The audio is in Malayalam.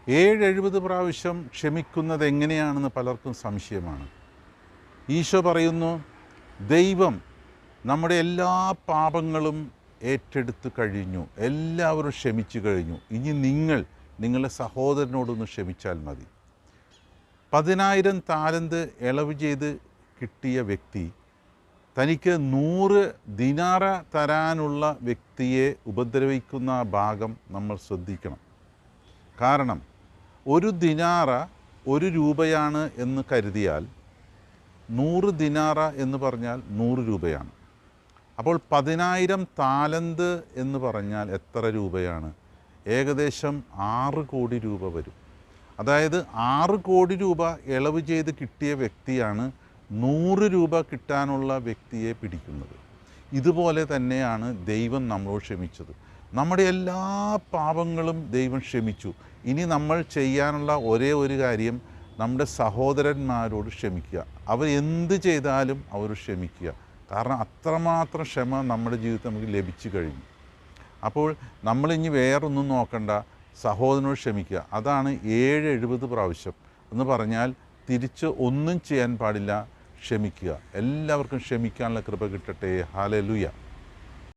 70 പ്രാവശ്യം ക്ഷമിക്കുന്നത് എങ്ങനെയാണെന്ന് പലർക്കും സംശയമാണ്. ഈശോ പറയുന്നു, ദൈവം നമ്മുടെ എല്ലാ പാപങ്ങളും ഏറ്റെടുത്ത് കഴിഞ്ഞു, എല്ലാവരും ക്ഷമിച്ചു കഴിഞ്ഞു. ഇനി നിങ്ങളുടെ സഹോദരനോടൊന്ന് ക്ഷമിച്ചാൽ മതി. 10,000 താലന്ത് ഇളവ് ചെയ്ത് കിട്ടിയ വ്യക്തി തനിക്ക് 100 ദിനാറ തരാനുള്ള വ്യക്തിയെ ഉപദ്രവിക്കുന്ന ആ ഭാഗം നമ്മൾ ശ്രദ്ധിക്കണം. കാരണം 1 ദിനാറ 1 രൂപയാണ് എന്ന് കരുതിയാൽ 100 ദിനാറ എന്ന് പറഞ്ഞാൽ 100 രൂപയാണ്. അപ്പോൾ 10,000 താലന്ത് എന്ന് പറഞ്ഞാൽ എത്ര രൂപയാണ്? ഏകദേശം 6 കോടി രൂപ വരും. അതായത് 6 കോടി രൂപ ഇളവ് ചെയ്ത് കിട്ടിയ വ്യക്തിയാണ് 100 രൂപ കിട്ടാനുള്ള വ്യക്തിയെ പിടിക്കുന്നത്. ഇതുപോലെ തന്നെയാണ് ദൈവം നമ്മളോട് ക്ഷമിച്ചത്. നമ്മുടെ എല്ലാ പാപങ്ങളും ദൈവം ക്ഷമിച്ചു. ഇനി നമ്മൾ ചെയ്യാനുള്ള ഒരേ ഒരു കാര്യം നമ്മുടെ സഹോദരന്മാരോട് ക്ഷമിക്കുക. അവർ എന്ത് ചെയ്താലും അവർ ക്ഷമിക്കുക. കാരണം അത്രമാത്രം ക്ഷമ നമ്മുടെ ജീവിതത്തിൽ നമുക്ക് ലഭിച്ചു കഴിഞ്ഞു. അപ്പോൾ നമ്മളിനി വേറൊന്നും നോക്കണ്ട, സഹോദരനോട് ക്ഷമിക്കുക. അതാണ് 70 പ്രാവശ്യം എന്ന് പറഞ്ഞാൽ തിരിച്ച് ഒന്നും ചെയ്യാൻ പാടില്ല, ക്ഷമിക്കുക. എല്ലാവർക്കും ക്ഷമിക്കാനുള്ള കൃപ കിട്ടട്ടെ. ഹല്ലേലൂയ.